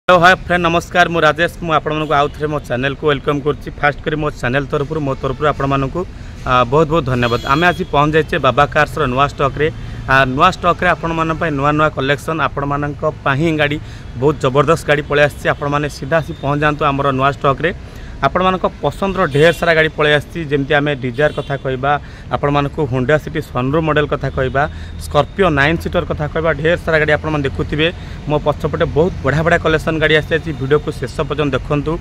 Hello hi friend नमस्कार मु राजेश मु आपन को आउ थे मो चैनल को वेलकम करछि। फास्ट करी मो चैनल तरफ मो तरफ आपन को बहुत बहुत धन्यवाद। आमे आज पहुंच जाइए बाबा कार्स नुआ स्टॉक रे नुआ स्टॉक रे आपण मान पय नुआ नुआ कलेक्शन आपण मान पही गाड़ी बहुत जबरदस्त गाड़ी पळे आछि। आपण माने सीधा आसी पहुंच जांतु हमर नुआ स्टॉक रे आपण मान पसंद रो ढेर सारा गाड़ी पळे आछि। जेमति आमे डिजायर कथा कहबा आपण मान को होंडा सिटी सनरूफ मॉडल कथा कहबा स्कॉर्पियो 9 सीटर कथा कहबा ढेर सारा गाड़ी आपण मान देखुथिबे। मो पछपटे बहुत बढ़िया बढ़िया कलेक्शन गाड़ी आछि। वीडियो को शेष पर्यंत देखंतु।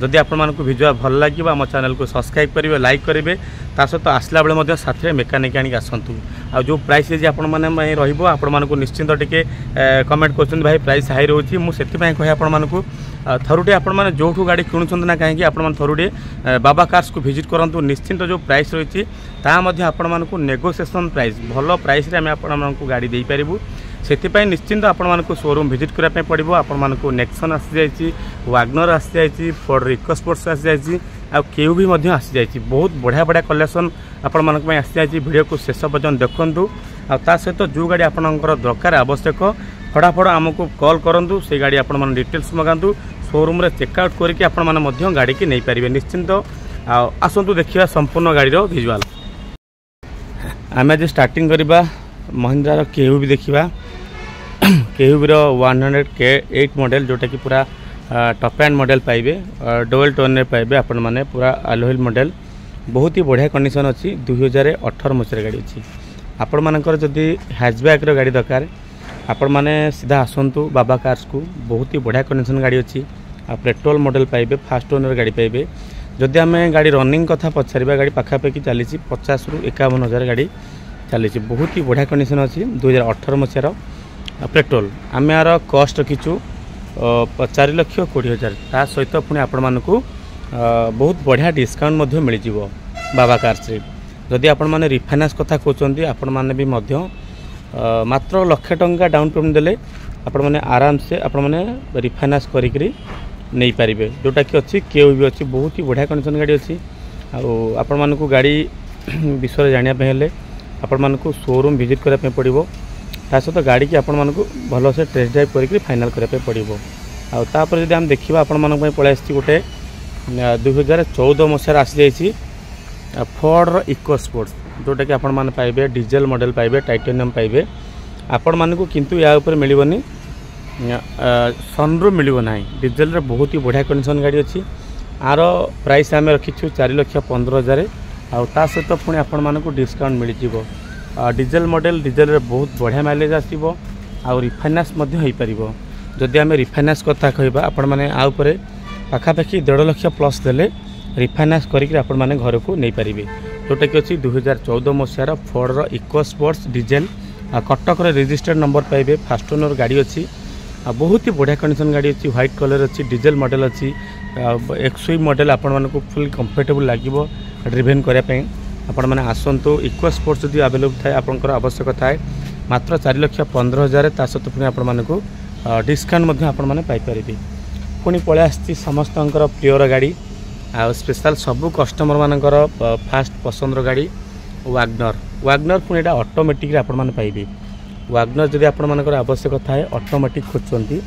जदि आपण मान को वीडियो भल लागिबा हम चैनल को सब्सक्राइब करिवे लाइक करिवे ता सहित आसला बेले मध्य साथे मेकानिक आनी आसंतु। आ जो प्राइस जे आपण माने रहिबो आपण मान को निश्चिंत टिके कमेंट करछन भाई प्राइस हाई रहउछि। मु सेति पय कहे आपण मान को थरुटे आपण माने जोठू गाड़ी किणुछन ना काहे कि आपण मान थरुटे बाबा कार्स को विजिट करंतु। निश्चिंत जो प्राइस रहिछि ता मध्य आपण मान को नेगोशिएशन प्राइस भलो प्राइस रे हम आपण मान को गाड़ी देई परिबु। से निश्चिंत आपण मान को शोरूम विजिट करने पड़ो। आपण मान को नेक्सन आसी जाइए, वागनर आसी जाइए, फोर्ड इकोस्पोर्ट्स आसी जाइए, आ केयू भी मध्य आसी जाइए। बहुत बढ़िया बढ़िया कलेक्शन आपण मान को आसी जाइए। वीडियो को शेष पर्यंत देखंतु। आ ता सहित जो गाड़ी आपनकर दरकार आवश्यक फटाफट आमको कॉल करंतु। से गाड़ी आपण मान डिटेल्स मगांतु। शोरूम रे चेकआउट करके आपण मान मध्य गाड़ी की नहीं पारिबे। निश्चिंत आसंतु देखिबा संपूर्ण गाड़ी रो विजुअल। आमे जे स्टार्टिंग करबा महिंद्रा रो केयू भी देखिबा। केयू रो 100K8 मॉडल जोटा कि पूरा टॉप एंड मॉडल पाइबे। डबल टोन रे पाइबे आपण माने पूरा अलोइल मॉडल बहुत ही बढ़िया कंडीशन अच्छी। 2018 मसीह गाड़ी अच्छी। आपण मानकर जदि हैचबैक रो गाड़ी दरकार आपण माने सीधा आसंतु बाबा कार्स को। बहुत ही बढ़िया कंडीशन गाड़ी अच्छी। पेट्रोल मॉडल पाइबे, फास्ट ओनर गाड़ी पाइबे। जदि आमे गाड़ी रनिंग कथा पचारिबा गाड़ी पाखापाखि चली 50 ରୁ 51 हजार गाड़ी चली। बहुत ही बढ़िया कंडीशन अच्छी। 2018 मसीहार पेट्रोल आम यार कस्ट रखीचु 4,20,000। ता सहित पुणी आपण मानकु बहुत बढ़िया डिस्काउंट मिल जिवो बाबा कार्स रे। जदि आपण माने रिफाइनान्स कथा कहउचंती आपण माने भी मध्य मात्र 1,00,000 टंका डाउन पेमेंट देले आपण माने आराम से आपण माने रिफाइनान्स करिकरी नहीं पारिबे। जोटा कि अच्छी केयू भी अच्छी। बहुत ही बढ़िया कंडीशन गाड़ी अच्छी। आपण मानकु गाड़ी विषय जानिया पे हेले आपण मानकु शोरूम विजिट करा पे पड़िबो। ता सहित गाड़ी की आपण मानकु भलो से टेस्ट ड्राइव करके फाइनल करा पे पड़िबो। आ तापर जदि हम देखिबा आपण मानक पे पळे आछि गोटे 2014 मसीहा आसी जाइछि फोर्ड इकोस्पोर्ट्स जोटा कि आपण माने पाइबे डीजल मॉडल पाइबे, टाइटेनियम पाइबे। आपण मानकु किंतु या ऊपर मिलिबनी सनरूफ मिलिबो नाही। डीजल रे बहुत ही बढ़िया कंडीशन गाड़ी अच्छी। आर प्राइस आमे रखिछु 4,15,000। आ ता सहित पुणी आपण मानकु डिस्काउंट मिल जिवो। डीजल मॉडल डीजल रे बहुत बढ़िया माइलेज आसीबो। आ रिफाइनान्स मध्य होई परिबो। जदि आमे रिफाइनान्स कथा कहबा आपण माने आ ऊपर पाखापाखि 1.5 लाख प्लस देले रिफाइनान्स करिक आपण माने घर को नहीं पारिबे। जोटा कि अच्छी 2014 मसीहार Ford EcoSport diesel Cuttack registered number पाइबे। फास्ट ओनर गाड़ी अच्छी। बहुत ही बढ़िया कंडीशन गाड़ी अच्छी। व्हाइट कलर अच्छी, डीजल मॉडल अच्छी। एक्सवी मॉडल आपण मानकु फुल कंफर्टेबल लागिबो ड्रिवेन करिया पे। आपण माने आसंतु। इकोस्पोर्ट्स जदि अवेलेबल थाए आपनकर आवश्यक थाए मात्र 4,15,000। ता सहित पुणी आपण मानकु डिस्काउंट मध्य आपण माने पाई परिबे। पुणी पळे आछि समस्तंकर प्रियर गाड़ी आ स्पेशल सबु कस्टमर मानकर फास्ट पसंदर गाड़ी वागनर पुणी एटा ऑटोमेटिक रे आपण माने पाइबे। वागनर जदि आपण मानकर आवश्यक थाए ऑटोमेटिक खोजचंती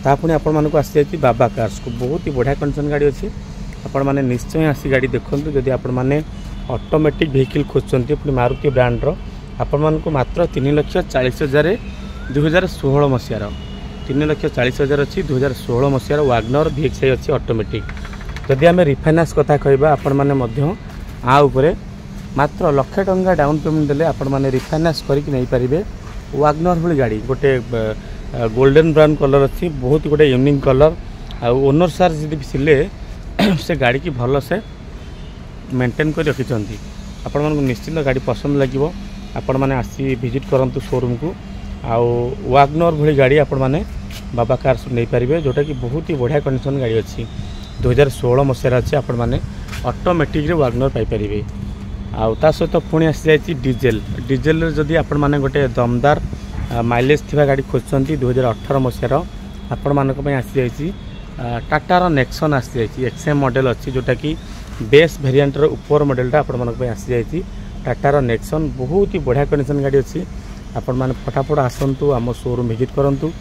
ता पुणी आपण मानकु आसी जाइति बाबा कार्स को। बहुत ही बढ़िया कंडीशन गाड़ी अछि। आपण माने निश्चय आसी गाड़ी देखंतु। जदि आपण माने ऑटोमेटिक व्हीकल खोजचंती पुणी मारुति ब्रांड रो आपण मानकु मात्र 3,40,000 2016 मसीहार 3,40,000 अच्छी। 2016 मसीहार वागनर VXI अच्छी ऑटोमेटिक। जदि आमे रिफाइनान्स कथा कहबा आपण माने मध्य आ ऊपर मात्र 1,00,000 टंका डाउन पेमेंट देले आपण माने रिफाइनान्स करिक नहीं पारिबे। वागनर भली गाड़ी गोटे गोल्डन ब्राउन कलर अच्छी। बहुत गोटे यूनिक कलर। आ ओनर सार जदि सिले से गाड़ी की भल से मेंटेन कर रखिछंती। आपण मानकु निश्चित गाड़ी पसंद लागिबो। आपण माने आसी विजिट करंतु शोरूम को। आ वागनर भली गाड़ी आपण माने बाबा कार्स नहीं पारिबे। जोटा कि बहुत ही बढ़िया कंडीशन गाड़ी अच्छी। 2016 मसीहार अच्छी। आपण माने ऑटोमेटिक रे वागनर पाई परिबे। आ ता सहित पुणी आसी जाइछि डीजल जदि आपण माने गोटे दमदार माइलेज थिबा गाड़ी खोजचंती 2018 मसीहार आपण मानक पय आसी जाइछि टाटा नेक्सन आसी जाइछि। XM मॉडल अच्छी जोटा कि बेस वेरिएंट रो ऊपर मॉडलटा आपण मानक पय आसी जाइछि टाटा नेक्सन। बहुत ही बढ़िया कंडीशन गाड़ी अच्छी। आपण माने फटाफट आसंतु आम शोरूम विजिट करंतु।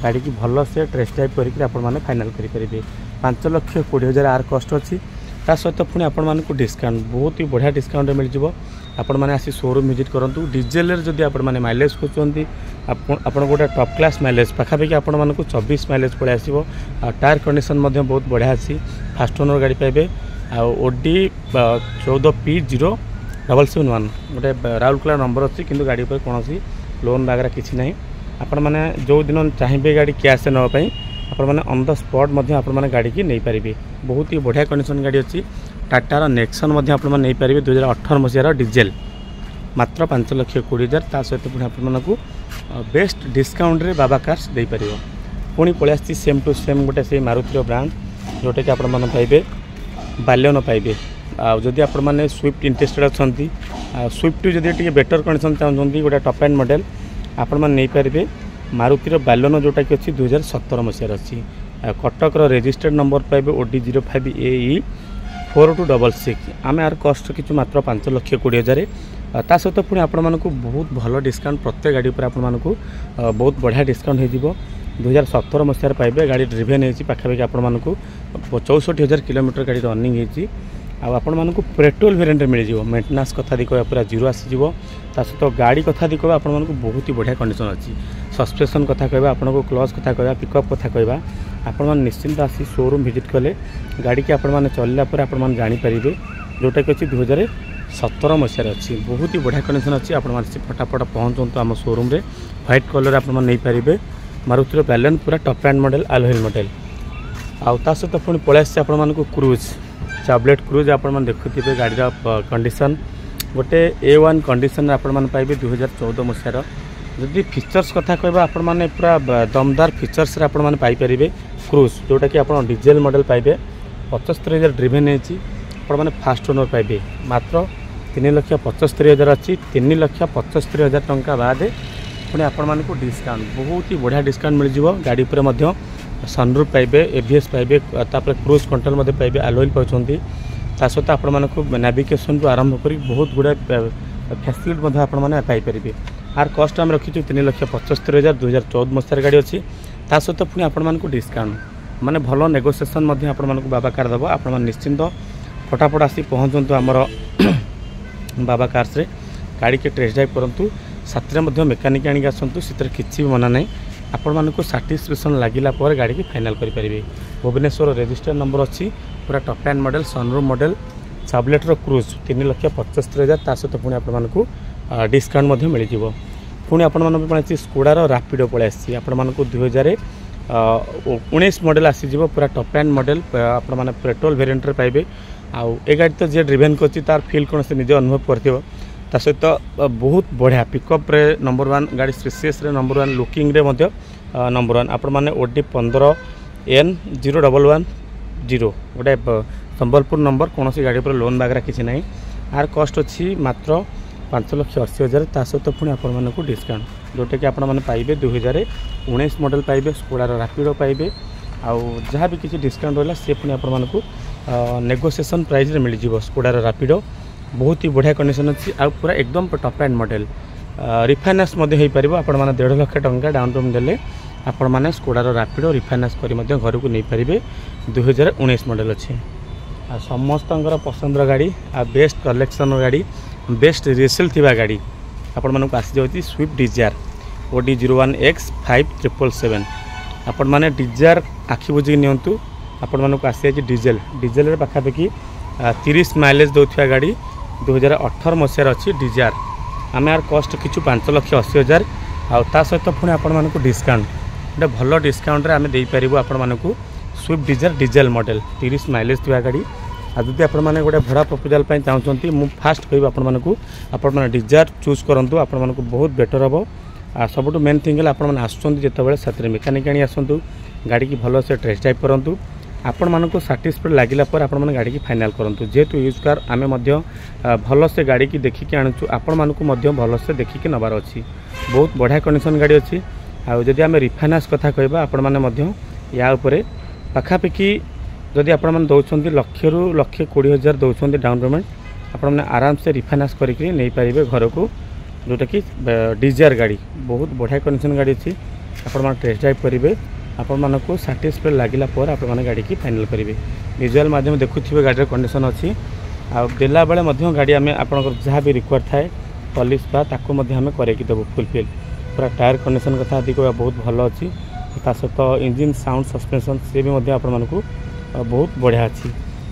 गाड़ी की भल से टेस्ट ड्राइव करके आपण मैंने फाइनाल करेंगे। 5,20,000 आर कस्ट अच्छी ता सहित पुणी आपण मानक डिस्काउंट बहुत ही बढ़िया डिस्काउंट मिल जाव। आपण मैंने आसी शोरूम विजिट करूँ। डीजेल जदि आपण मैंने माइलेज खोजते आप गोटे टॉप क्लास माइलेज पाखापाखि आपण मानक 24 माइलेज पड़े आसो। टायर कंडीशन बहुत बढ़िया अच्छी फास्ट ओनर गाड़ी पाइबे। ओडी 14P0771 गोटे राउरकेला नंबर अच्छी किंतु गाड़ी पर कौन लोन वगैरह किसी ना आपण मैंने जो दिन चाहिए गाड़ी कैश से नापी आपण मैंने ऑन द स्पॉट आपण मैंने गाड़ी की नहीं पारे। बहुत ही बढ़िया कंडीशन गाड़ी अच्छी। टाटार नेक्सन आपण मैंने नहीं पारे 2018 मसीहार डीजेल मात्र 5,20,000 ता सहित पुणी आपको बेस्ट डिस्काउंट रे बाबा कार्स दे पार। पुणी पलि आसी सेम टू सेम गोटे से मारुतिर ब्रांड जोटा कि आपण पाइबे बालियन पाइबे। आदि आपण मैंने स्विफ्ट इंटरेस्टेड अच्छा स्विफ्ट जदि टी बेटर कंडीशन चाहते गोटे टॉप एंड मॉडल आपण मैंने नहीं पारे मारुतिर बालियन जोटा कि अच्छी 2017 मसीहार अच्छी। कटकर रेजिस्टर्ड नंबर पाइबे OD05AE 4266। आम यार कस्ट कि मात्र 5,20,000 ता सहित पुणी आपण मानक बहुत भल डिस्काउंट प्रत्येक गाड़ी पर आपण मानक बहुत बढ़िया डिस्काउंट हो 2017 मसीहार पाइबे। गाड़ी ड्रिभेन होती पाखापाखि आपण मानक 64,000 किलोमीटर गाड़ी रनिंग होती। आपण मानक पेट्रोल वेरिएंट मिल जाव। मेंटेनेंस कथा दी कह पूरा जीरो आसीज। ता सहित गाड़ी कथा दी कह आपण मानक बहुत ही बढ़िया कंडीशन अच्छी। सस्पेंशन कथा कह आपण को क्लच कथा कह पिकअप कथा कह आपण मैंने निश्चिंत आसी शोरूम विजिट कले गाड़ी की आपण मैंने चलला पर आपण मैंने जानीपर जोटा कि अच्छी 2017 मसीहार अच्छी। बहुत ही बढ़िया कंडीशन अच्छी। आपण मैंने फटाफट पहुँचतु आम शोरूम रे व्हाइट कलर आप नहीं पारे मारुतिर बालियन पूरा top end model alloy model. आउ सहित पुणी पलि आसी आपण मानक क्रूज चाबलेट क्रूज आपण मैंने देखुथे गाड़ी कंडीशन गोटे A1 कंडीशन आपण मैंने पाइबे 2014 मसीहार। जदि फीचर्स कथा कहबा आपण माने पूरा दमदार फीचर्स रे आपण माने पाई परिबे क्रूज जोटा कि आपण डीजेल मॉडल पाइबे। 75,000 ड्रिभेन होती आपण माने फास्ट ओनर पाइबे मात्र 3,75,000 अच्छी। 3,75,000 टंका बाद पुणी आपण मानक डिस्काउंट बहुत ही बढ़िया डिस्काउंट मिल जाव। गाड़ी पर मध्य सनरूफ पाइबे ABS पाइबे तापर क्रूज कंट्रोल मध्य पाइबे एलॉय पाउछंती। ता सहित आपण मानक नेविगेशन को आरंभ करी बहुत गुड़ा फैसिलिटी मध्य आपण माने पाई परिबे। आर कस्ट आम रखी 3,75,000 2014 मसीहार गाड़ी अच्छी। ता सहित पुणी आपण मानक डिस्काउंट माने भल नेगोसिएशन मध्य आपण मानक बाबा कार दबो। आपण माने निश्चिंत फटाफट आसी पहुँचतु आमर बाबा कार्स रे गाड़ी के टेस्ट ड्राइव करंतु। साथी मध्य मेकानिक आनिक आसतु से किसी भी मना ना आपण मानक साटिस्फैक्शन लगिला पर गाड़ी की फाइनाल करेंगे। भुवनेश्वर रजिस्टर नंबर अच्छी पूरा top end model sunroof model चाबलेटर क्रूज 3,75,000 ता सहित पुणी आपण मानक डिस्काउंट मिल जाव। पुणी आपण मानक स्कोडार रापिडो पलि आसी आपण मानक 2019 मॉडल आसीज पूरा टॉप एंड मॉडल आपण माने पेट्रोल वेरिएंट रे पाइबे। आउ ए गाड़ी तो जे ड्रिभेन करछि तार फील कौन से निजे अनुभव करथिबो। ता सहित बहुत बढ़िया पिकअप रे नंबर 1 गाड़ी स्पेसियस रे नंबर 1 लुकिंग रे मध्य नंबर 1 आपण माने OD 15N0110 गोटे संबलपुर नंबर कौन सी गाड़ी पर लोन वगैरह किसी ना। आर कस्ट अच्छी मात्र 5,80,000 ता सहित पुणी आपण मानक डिस्काउंट जोटा कि आपण मैंने पाइबे 2019 मॉडल पाइबे स्कोडार रापिडो पाइबे। आउ जहाँ भी किसी डिस्काउंट रहा सी पुणी आपण मानक नेगोसिएशन प्राइस रे मिल जाव। स्कोडार रापिडो बहुत ही बढ़िया कंडीशन अच्छी आ पूरा एकदम टॉप एंड मॉडल रिफाइनान्स हो पार। आपण मैंने 1.5 लाख टंका डाउन पेमेंट देले आपण मैंने स्कोडार रापिडो रिफाइनान्स कर घर को नहीं पारे। 2019 मॉडल अच्छे समस्त पसंदर गाड़ी आ बेस्ट कलेक्शन गाड़ी बेस्ट रिसेल थिबा गाड़ी आपण मानक आसी जाउची स्विफ्ट डिजायर OD 01X5777। आपण माने डिजायर आखि बुझी नियंतु आपण मानक आसी जाउची डीजेल रे पाखापाखि 30 माइलेज दौथुआ गाड़ी 2018 मसीहार अच्छी डिजायर। आम यार कस्ट किछु 5,80,000 आ सहित पुणी आपण मानक डिस्काउंट गोटे भल डिस्काउंट रे आमे देई परिबो आपण मानक Swift Dzire diesel model 30 mileage थिबा गाड़ी। आदि आपण माने गोटे भड़ा प्रपोजल पई चाहउछंती मु फास्ट कहबो आपण मानक आपण माने डिजायर चूज करंतु आपण मानक बहुत बेटर हबो। आ सबटु मेन थिंग आपण माने आसुछंती जेतेबेले साथरे मेकानिक आनी आसंतु गाड़ी की भल से टेस्ट ड्राइव करंतु आपण मानक साटिस्फाइड लागिला पर आपण माने गाड़ी की फाइनल करंतु। जेहेतु यूज कार आमे मध्य भल से गाड़ी की देखिके आणुछु आपण मानक मध्य भल से देखिके नबार अछि। बहुत बढ़िया कंडीशन गाड़ी अछि। आ जदि आमे रिफाइनान्स कथा कहबा आपण माने मध्य या ऊपर पाखापाखि जदि आपण माने दउछंती 1,20,000 दउछंती डाउन पेमेंट आपण माने आराम से रिफाइनान्स करिके नै पारिबे घर को जोटा कि डिजायर गाड़ी बहुत बढ़िया कंडीशन गाड़ी अच्छी। आपण मान टेस्ट ड्राइव करेंगे आपण मानक साटिस्फाइड लगिला आपण गाड़ी की फाइनल करेंगे। विजुअल माध्यम देखुवे गाड़ी कंडीशन अच्छी देला बेले गाड़ी आम आप जहाँ भी रिक्वायर थाए पॉलिश बा ताकू आम करके देवु फुलफिल पूरा टायर कंडीशन कथा आदि कह बहुत भल अच्छी ता सहित इंजिन साउंड सस्पेंशन सी भी आपण मानक बहुत बढ़िया अच्छी।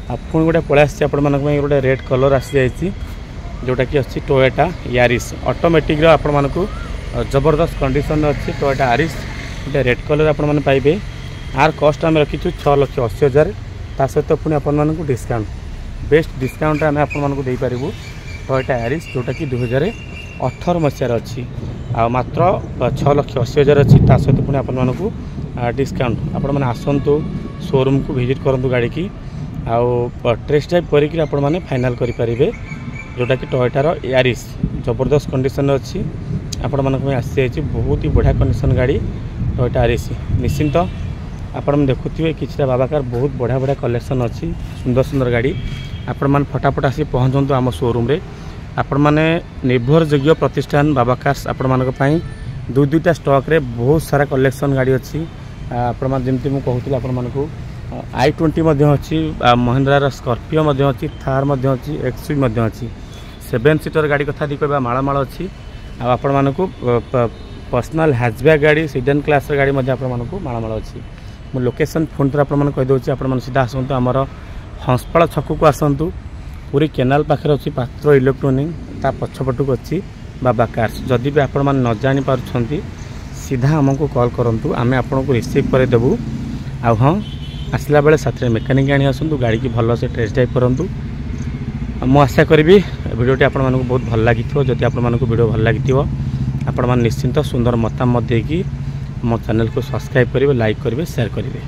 पुणी गोटे पलि आसी गोटे रेड कलर आसी जाइए जोटा कि अच्छी टोयोटा यारिस ऑटोमेटिक आपण मानक जबरदस्त कंडीशन अच्छी टोयोटा यारिस गोटे रेड कलर आपण मैंने पाइबे। आर कस्ट आम रखीचु 6,80,000 ता सहित पुणी आपण डिस्काउंट बेस्ट डिस्काउंट आम आपको देपारू टोयोटा यारिस जोटा कि 2018 मसीहार अच्छी आ मात्र 6,80,000 अच्छी ता सहित पुणी आपको डिस्काउंट आपण मैंने आसतु शोरूम को विजिट करूँ गाड़ी की आउ टेस्ट ड्राइव करके आपण मैंने फाइनाल करेंगे जोटा कि टोयोटार यारिस जबरदस्त कंडीशन अच्छी आपण मानक आसी जाइए बहुत ही बढ़िया कंडीशन गाड़ी टोयोटा यारिस निश्चिंत आपण देखुए किसी बाबाकार बहुत बढ़िया बढ़िया कलेक्शन अच्छी सुंदर सुंदर गाड़ी आपण मैंने फटाफट आसी पहुँचतु आम शोरूम रे आपण मैंने निर्भरयोग्य प्रतिष्ठान बाबाकार्स आपण मानक दुईटा स्टॉक रे बहुत सारा कलेक्शन गाड़ी अच्छी आपण मैंने जमी मुझे कहूँ आपण मानक i20 अच्छी महिंद्रार स्कॉर्पियो अच्छी थार अच्छी एक्सवी अच्छी 7 सीटर गाड़ी कथा दी कह मालमाल अच्छी आपण मानक पर्सनल हैचबैक गाड़ी सीडन क्लास गाड़ी मालमाल अच्छी मो लोकेशन फोन थोड़ा आपको कहीदे आप सीधा आसतु आमर हंसपाड़ छक को आसतु पूरी केनाल पाखे अच्छी पात्र इलेक्ट्रोनिक ता पछपट को अच्छी बाबा कार्स जदि भी आपण न जानी पारुछंती सीधा आमको कॉल करूँ आम आपको रिसीव कर देबू आ हाँ आसला बेले साथ मेकानिक आनी आसतु गाड़ी की भल से टेस्ट ड्राइव करूँ। मु आशा करी भिडियोटी आपण मानक बहुत भल लगी जदि आपण मानक वीडियो भल लगी आपण निश्चिंत सुंदर मतामत देकी मो चैनल को सब्सक्राइब करेंगे लाइक करेंगे शेयर करेंगे।